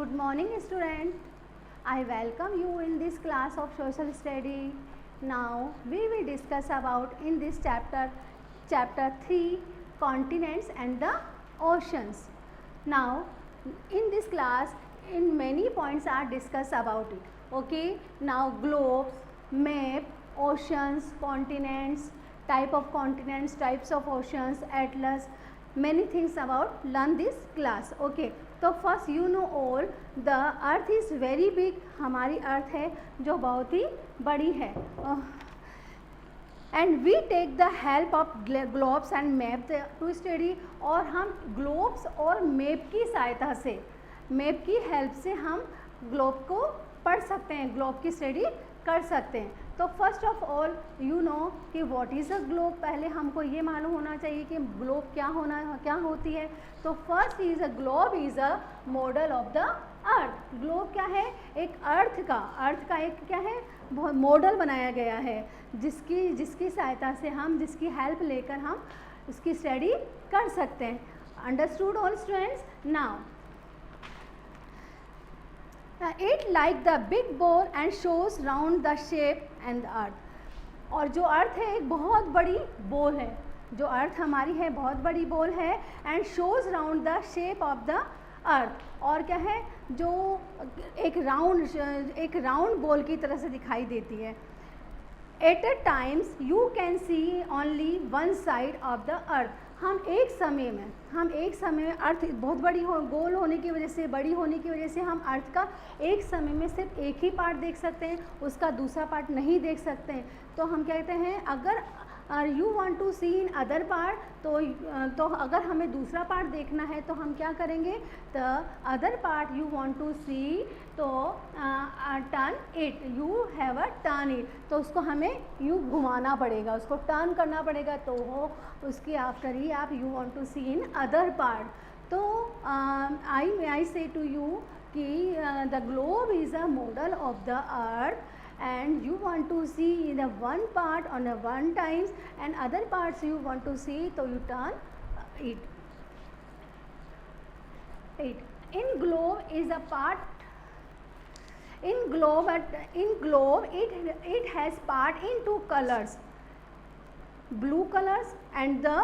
Good morning student. I welcome you in this class of social study. Now we will discuss about in this chapter 3 continents and the oceans. Now in this class in many points are discussed about it. Okay, now globes, map, oceans, continents, type of continents, types of oceans, atlas, many things about learn this class. Okay, तो first you know all the earth is very big. हमारी earth है जो बहुत ही बड़ी है. And we take the help of globes and map to study. और हम ग्लोब्स और मैप की सहायता से, मैप की हेल्प से हम ग्लोब को पढ़ सकते हैं, ग्लोब की स्टडी कर सकते हैं. तो first of all you know कि व्हाट इज़ अ ग्लोब. पहले हमको ये मालूम होना चाहिए कि ग्लोब क्या होती है. तो first is a globe is a model of the earth. Globe क्या है? एक अर्थ का एक क्या है, मॉडल बनाया गया है जिसकी सहायता से हम, जिसकी हेल्प लेकर हम उसकी स्टडी कर सकते हैं. Understood all students. Now it like the big ball and shows round the shape and the earth. और जो अर्थ है एक बहुत बड़ी बॉल है, जो अर्थ हमारी है बहुत बड़ी बॉल है. And shows round the shape of the अर्थ. और क्या है, जो एक राउंड बॉल की तरह से दिखाई देती है. At a times you can see only one side of the अर्थ. हम एक समय में अर्थ बहुत बड़ी गोल होने की वजह से, बड़ी होने की वजह से हम अर्थ का एक समय में सिर्फ एक ही पार्ट देख सकते हैं, उसका दूसरा पार्ट नहीं देख सकते हैं. तो हम कहते हैं अगर you want to see in other part, तो अगर हमें दूसरा पार्ट देखना है तो हम क्या करेंगे, the other part you want to see, तो turn it, you have a turn it. तो उसको हमें यूँ घुमाना पड़ेगा, उसको टर्न करना पड़ेगा. तो वो उसके आफ्टर ही आप you want to see in other part. तो आई से टू यू कि the globe is a model of the earth and you want to see the one part on a one times and other parts you want to see, so you turn it. In globe is a part, in globe it has part in two colors, blue colors and the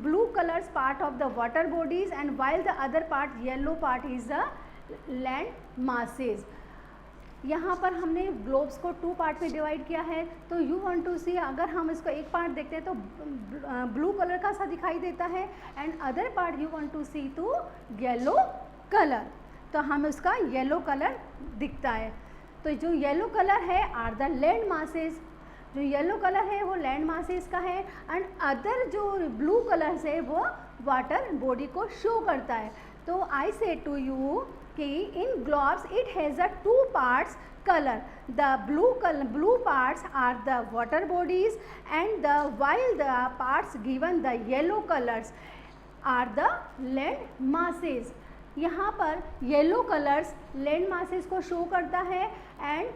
blue colors part of the water bodies, and while the other part yellow part is the land masses. यहाँ पर हमने globes को two part में divide किया है. तो you want to सी, अगर हम इसको एक पार्ट देखते हैं तो ब्लू कलर का सा दिखाई देता है, and other part you want to see to yellow colour, तो हमें उसका येलो कलर दिखता है. तो जो येलो कलर है आर द लैंड मासेस. जो येलो कलर है वो लैंड मासेस का है, एंड अदर जो ब्लू कलर है वो वाटर बॉडी को शो करता है. तो आई से टू यू कि in globes it has a two parts color. The blue parts are the water bodies, and while the parts given the yellow colors are the land masses. यहाँ पर yellow colors land masses को show करता है, and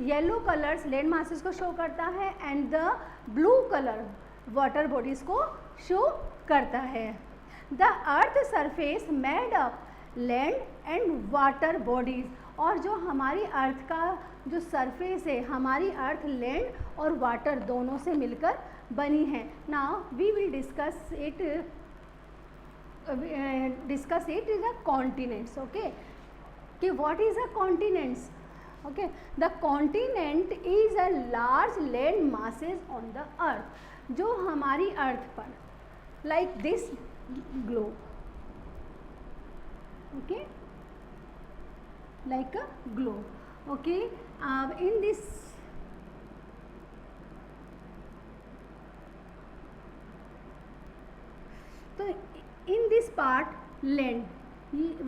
yellow colors land masses को show करता है, and the blue color water bodies को show करता है. The earth surface made up land and water bodies. और जो हमारी अर्थ का जो सरफेस है, हमारी अर्थ लैंड और वाटर दोनों से मिलकर बनी है. Now we will discuss it is a continents. Okay, कि what is a continents. Okay, the continent is a large land masses on the earth. जो हमारी अर्थ पर like this globe, okay, like a globe. Okay, in this तो in this part land,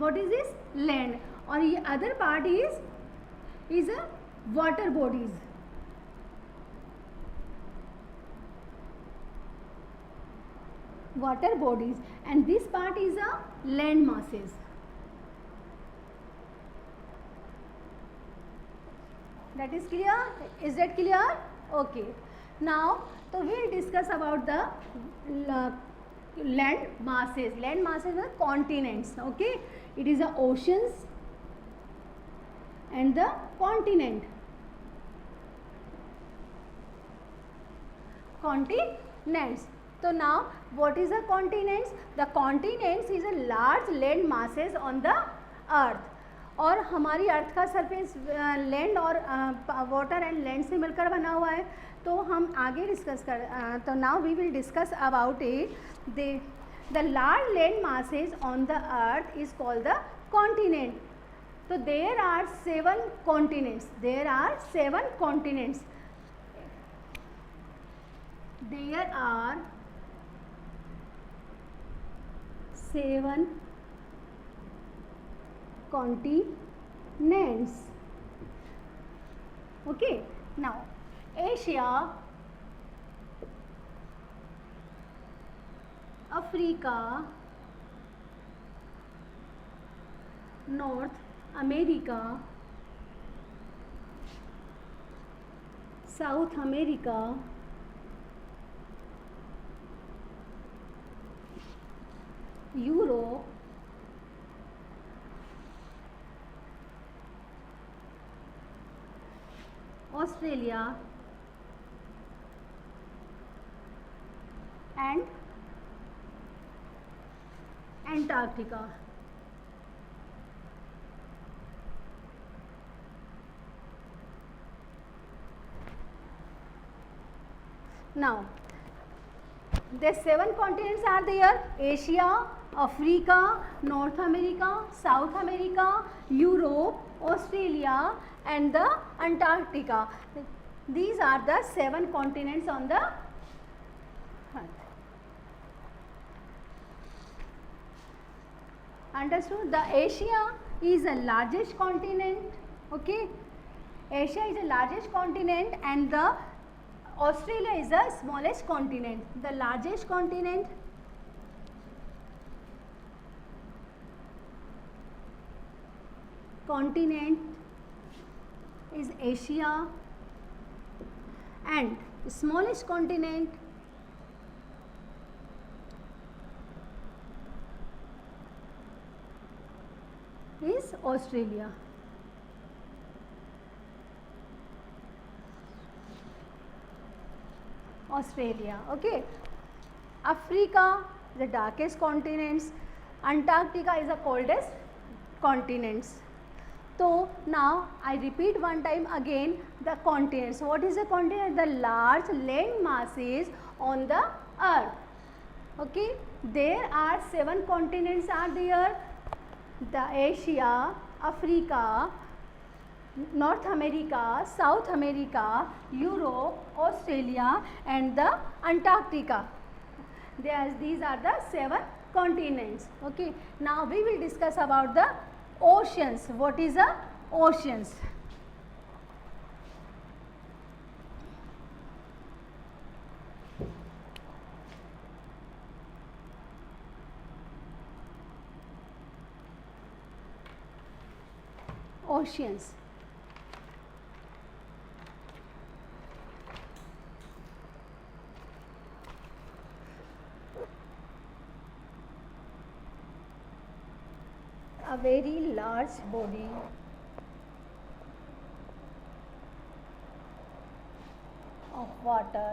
what is this land, और ये other part is a water bodies. Water bodies, and this part is a land masses. That is clear? Is that clear? Okay. Now, so we will discuss about the land masses are continents. Okay, it is the oceans and the continents. So now what is the continents? The continents is a large land masses on the earth. और हमारी अर्थ का surface land और water and land से मिलकर बना हुआ है. तो हम आगे डिस्कस कर तो now we will discuss about it. The large land masses on the earth is called the continent. तो there are 7 continents. There are 7 continents. Okay, now Asia, Africa, North America, South America, Europe, Australia and Antarctica. Now, the 7 continents are there: Asia, Africa, North America, South America, Europe, Australia and the Antarctica. These are the 7 continents on the earth. Understood? The Asia is the largest continent. Okay, Asia is the largest continent and the Australia is the smallest continent. The largest continent is Asia and the smallest continent is Australia. Okay. Africa, the darkest continents. Antarctica is the coldest continents. So now I repeat one time again the continents. What is the continent? The large land masses on the earth. Okay, there are 7 continents are there: the Asia, Africa, North America, South America, Europe, Australia and the Antarctica. These are the 7 continents. Okay, now we will discuss about the oceans. What is the oceans? Oceans. A very large body of water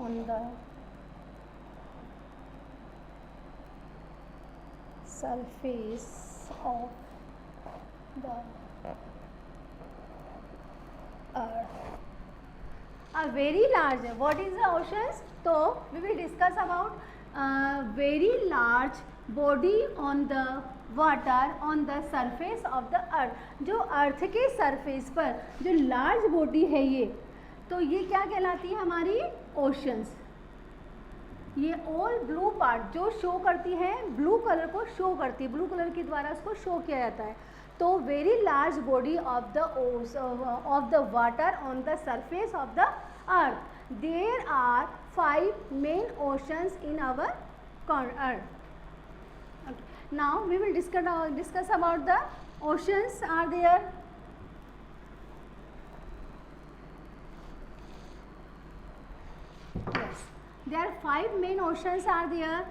on the surface of the earth. A very large. What is the oceans? So we will discuss about very large body on the water on the surface of the earth. जो अर्थ के surface पर जो large body है ये, तो ये क्या कहलाती है हमारी ओशंस. ये ऑल ब्लू पार्ट जो शो करती है, ब्लू कलर को शो करती है, ब्लू कलर के द्वारा उसको शो किया जाता है. तो very large body of the water on the surface of the earth. There are 5 main oceans in our earth. Okay. Now we will discuss about the oceans are there. There are 5 main oceans are there.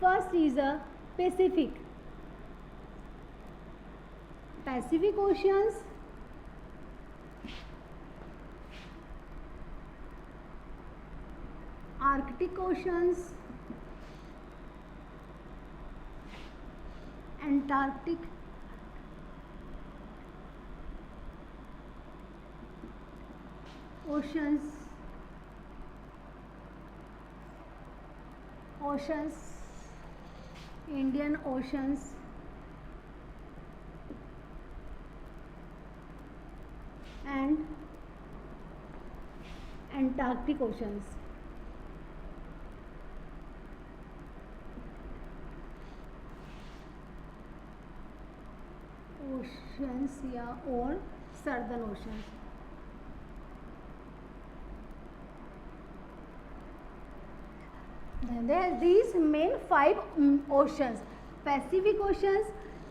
First is a Pacific. Pacific Oceans, Arctic Oceans, Antarctic Oceans, Indian Oceans, and Antarctic Oceans. Oceans या और Southern Oceans. There are these main 5 oceans: Pacific Oceans,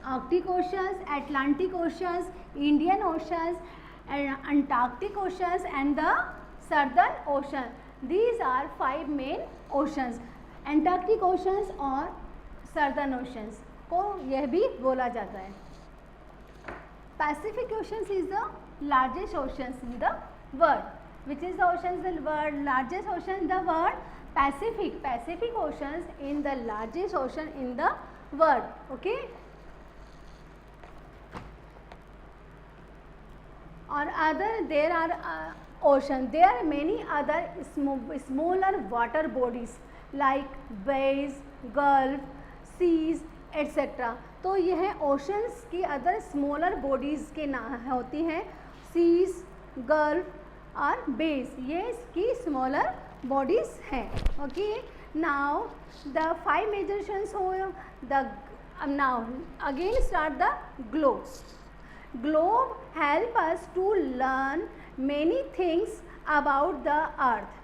Arctic Oceans, Atlantic Oceans, Indian Oceans, and Antarctic Oceans, and the Southern Ocean. These are 5 main oceans. Antarctic Oceans और Southern Oceans को यह भी बोला जाता है. Pacific Oceans is the largest oceans in the world. Which is the oceans in the world? Largest ocean in the world? Pacific. Pacific Oceans in the largest ocean in the world. Okay. Or other there are oceans. There are many other smaller water bodies like bays, gulf, seas, etc. तो यह oceans की other smaller bodies के नाम होती हैं seize, gulf और bays. ये इसकी स्मॉलर बॉडीज़ हैं. Okay. Now the 5 major oceans हो द. Now again start the globe. Globe help us to learn many things about the earth.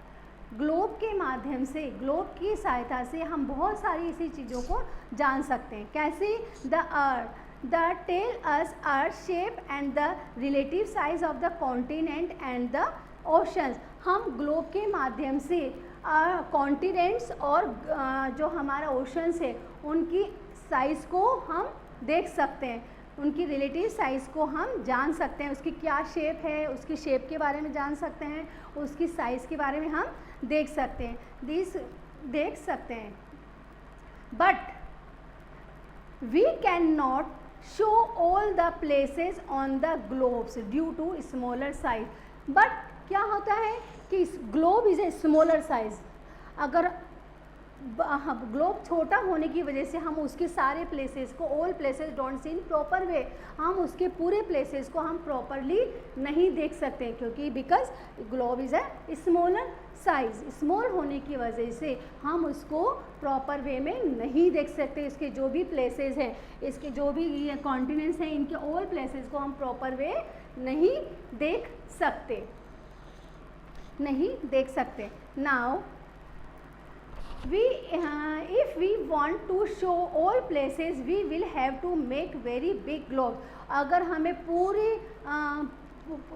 Globe के माध्यम से, ग्लोब की सहायता से हम बहुत सारी ऐसी चीज़ों को जान सकते हैं. कैसे? The earth the tell us earth shape and the relative size of the continent and the oceans. हम ग्लोब के माध्यम से कॉन्टिनेंट्स और जो हमारा ओशंस है उनकी साइज़ को हम देख सकते हैं. उनकी रिलेटिव साइज़ को हम जान सकते हैं. उसकी क्या शेप है, उसकी शेप के बारे में जान सकते हैं. उसकी साइज़ के बारे में हम देख सकते हैं. देख सकते हैं. But we can not show all the places on the globes due to smaller size. But क्या होता है कि globe is a smaller size. अगर ग्लोब छोटा होने की वजह से हम उसके सारे प्लेसेस को, all places don't see in proper way, हम उसके पूरे प्लेसेस को हम प्रॉपरली नहीं देख सकते क्योंकि because globe is a smaller size. Small होने की वजह से हम उसको प्रॉपर वे में नहीं देख सकते. इसके जो भी प्लेसेस हैं, इसके जो भी कॉन्टिनेंट्स हैं, इनके ऑल प्लेसेस को हम प्रॉपर वे नहीं देख सकते. Now if we want to show all places we will have to make very big globe. अगर हमें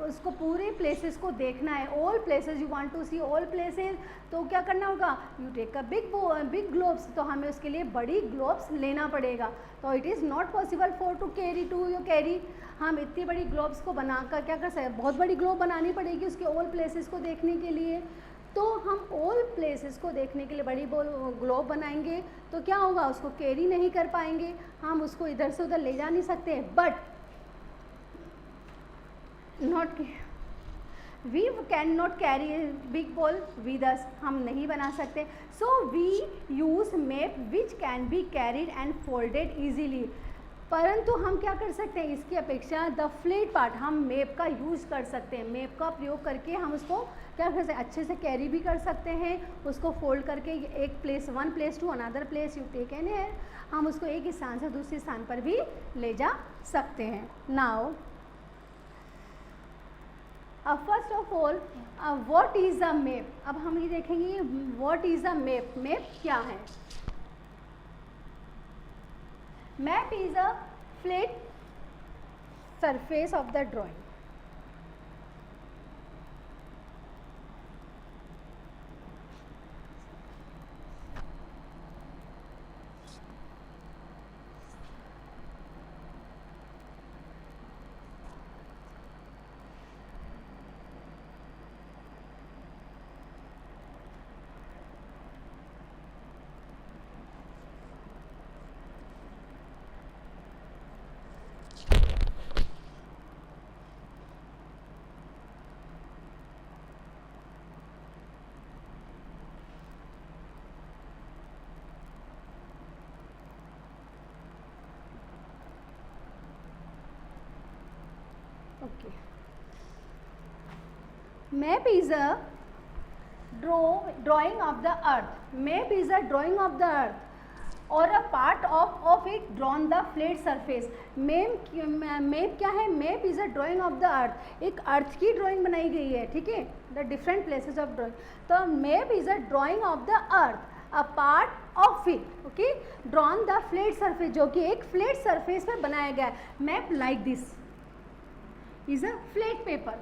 उसको पूरे प्लेसेस को देखना है, all places, you want to see all places, तो क्या करना होगा? You take a big globes. तो हमें उसके लिए बड़ी ग्लोब्स लेना पड़ेगा. तो it is not possible for to carry. हम इतनी बड़ी ग्लोब्स को बनाकर क्या कर सकते हैं? बहुत बड़ी ग्लोब बनानी पड़ेगी उसके ऑल प्लेसेस को देखने के लिए. तो हम ऑल प्लेसेस को देखने के लिए बड़ी ग्लोब बनाएंगे तो क्या होगा? उसको कैरी नहीं कर पाएंगे, हम उसको इधर से उधर ले जा नहीं सकते. But we can not carry big ball with us. हम नहीं बना सकते. So we use map which can be carried and folded easily. परंतु हम क्या कर सकते हैं? इसकी अपेक्षा द फ्लैट पार्ट, हम मैप का यूज़ कर सकते हैं. मैप का प्रयोग करके हम उसको क्या कर सकते हैं? अच्छे से कैरी भी कर सकते हैं. उसको फोल्ड करके one place to another place you take an air, हम उसको एक स्थान से दूसरे स्थान पर भी ले जा सकते हैं. Now first of all what is a map. अब हम ये देखेंगे what is a map. Map क्या है? Map is a flat surface of the drawing. Map is a drawing of the earth. Map is a drawing of the earth or a part of it drawn the flat surface. map क्या है? map is a drawing of the earth. एक अर्थ की drawing बनाई गई है, ठीक है, the different places of drawing. तो map is a drawing of the earth, a part of it, okay, drawn the flat surface, जो कि एक flat surface पे बनाया गया है. map like this is a flat paper.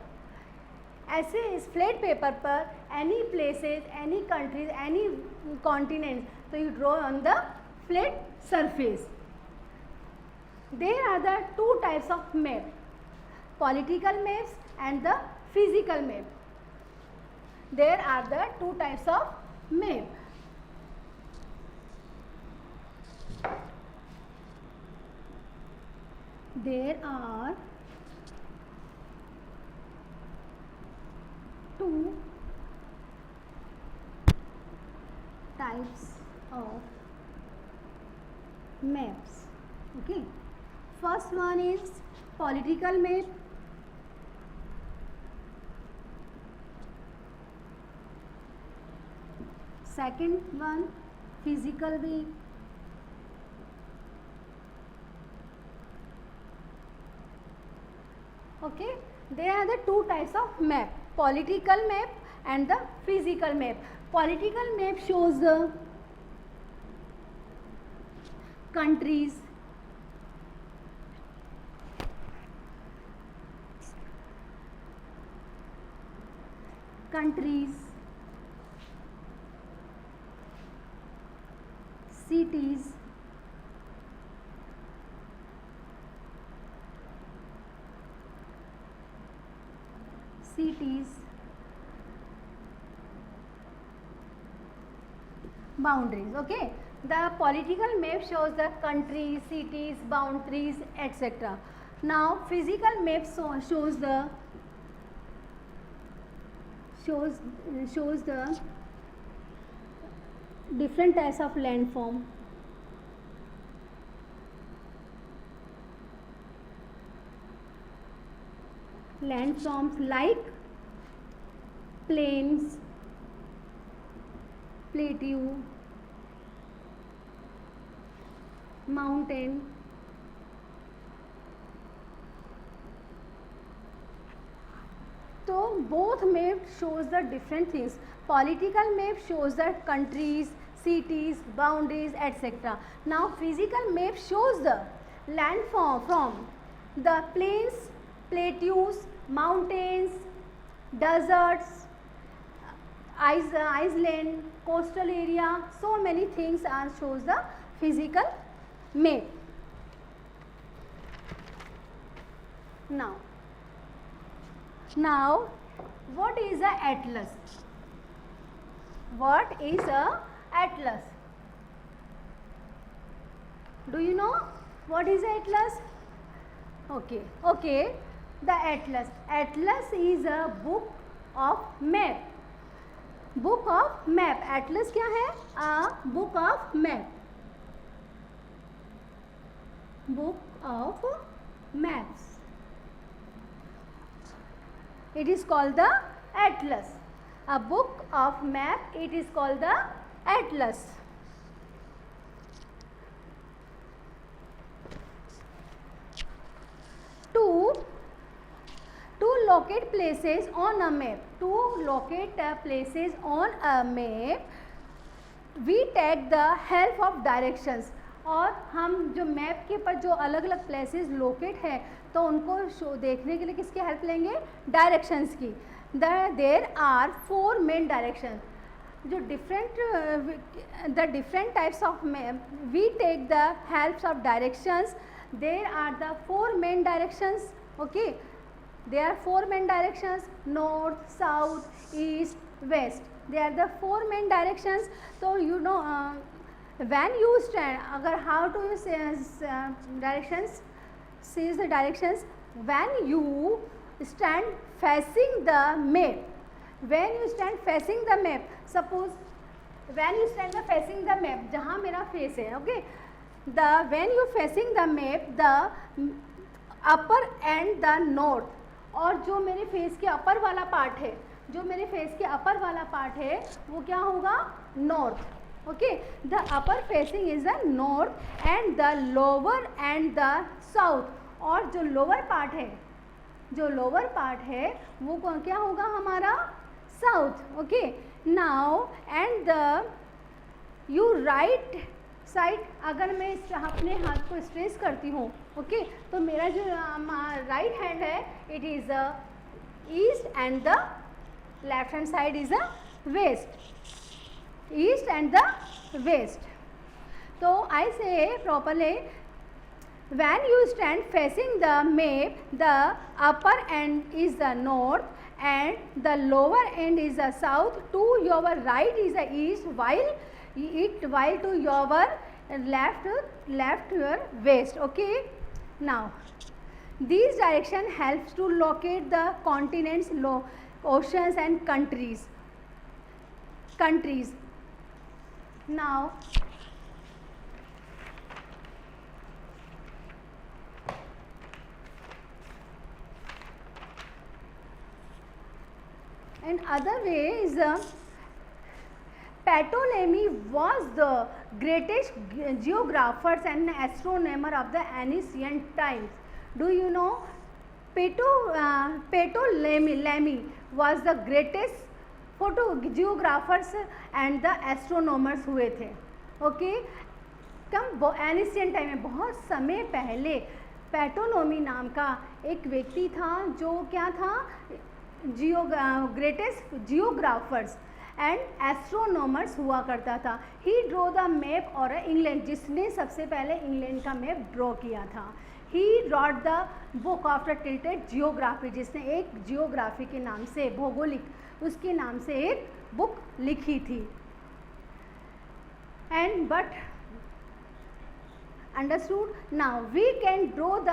ऐसे इस फ्लैट पेपर पर any places, any countries, any continent, तो you draw on the flat surface. There are the two types of map, political maps and the physical map. There are the two types of map. There are two types of maps. Okay, first one is political map. Second one physical map. Okay, there are the two types of map, political map and the physical map. Political map shows the countries, cities, boundaries. Okay, the political map shows the countries, cities, boundaries, etc. Now physical map shows the different types of landform. Landforms like plains, plateau, mountain, so both map shows the different things. Political map shows the countries, cities, boundaries, etc. Now physical map shows the landform from the plains, plateaus, mountains, deserts, island, coastal area, so many things are shows the physical map. Now what is a atlas? What is a atlas? Do you know what is atlas? Okay, the atlas is a book of map. Book of map. Atlas क्या है? A book of map. Book of maps. It is called the atlas. A book of map. It is called the atlas. To locate places on a map. To locate places on a map, we take the help of directions. और हम जो map के पर जो अलग अलग places locate है तो उनको देखने के लिए किसकी हेल्प लेंगे? डायरेक्शंस की. There are 4 main direction. जो the different types of map we take the helps of directions. There are the 4 main directions. Okay, there are 4 main directions: north, south, east, west. They are the 4 main directions. So you know when you stand, agar how to use directions, sees the directions. When you stand facing the map, when you stand facing the map, suppose when you stand facing the map, जहाँ मेरा face है, okay, when you facing the map, the upper and the north, और जो मेरे face के अपर वाला part है जो मेरे फेस के अपर वाला पार्ट है वो क्या होगा, north. Okay, the upper facing is the north and the lower and the south. और जो लोअर पार्ट है, जो लोअर पार्ट है वो क्या होगा हमारा, south. Okay, now and the you right side, अगर मैं अपने हाथ को स्ट्रेच करती हूँ, ओके, तो मेरा जो राइट हैंड है it is east and the left hand side is the west, east and the west. तो I say properly, when you stand facing the map, the upper end is the north and the lower end is the south. To your right is the east, while to your left your west. Okay, now these direction helps to locate the continents, oceans and countries. Now and other way is Ptolemy was the greatest geographers and astronomer of the ancient times. Do you know Ptolemy was the greatest geographers and the astronomers हुए थे. Okay, कम एनिशियन time में, बहुत समय पहले पैटोलोमी नाम का एक व्यक्ति था जो क्या था, ग्रेटेस्ट जियोग्राफर्स एंड एस्ट्रोनॉमर्स हुआ करता था. ही ड्रॉ द मैप और इंग्लैंड, जिसने सबसे पहले इंग्लैंड का मैप ड्रॉ किया था. He wrote the book of the tilted geography, जिसने एक जियोग्राफी के नाम से, भौगोलिक उसके नाम से एक बुक लिखी थी. And but understood. Now we can draw the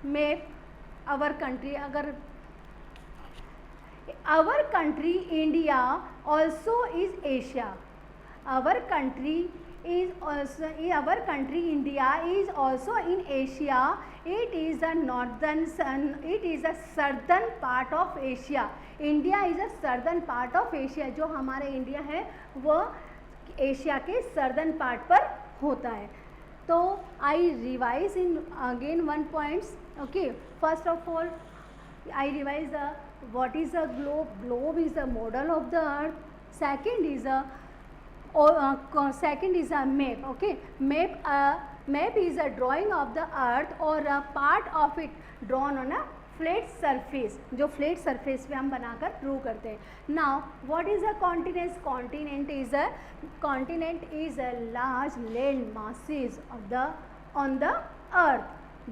map our country. अगर our country India also is Asia. Our country India is also in Asia. It is a southern part of Asia. India is a southern part of Asia. जो हमारे India है वो Asia के southern part पर होता है. तो I revise in again one points. Okay, first of all I revise what is a globe. Globe is the model of the earth. Second is a map. Okay, map is a drawing of the earth or a part of it drawn on a flat surface, जो flat surface पे हम बनाकर Drew करते हैं. Now what is a continent? Continent is a large land masses on the earth.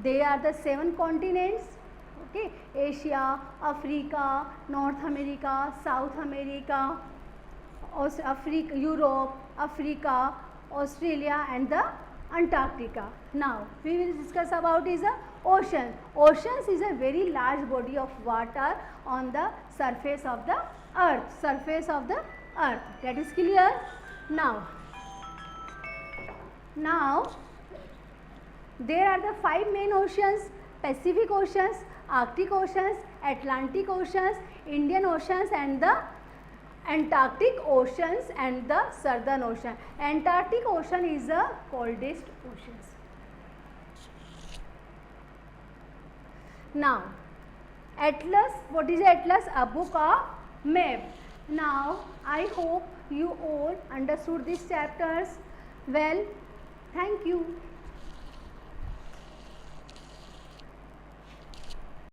They are the 7 continents. Okay, Asia, Africa, North America, South America, Europe, Africa, Australia and the Antarctica. Now we will discuss about is the ocean. Oceans is a very large body of water on the surface of the earth. That is clear. Now there are the 5 main oceans: Pacific Oceans, Arctic Oceans, Atlantic Oceans, Indian Oceans and the Antarctic Oceans and the Southern Ocean. Antarctic Ocean is the coldest oceans. Now Atlas, what is Atlas? A book of map. Now I hope you all understood these chapters well. Thank you.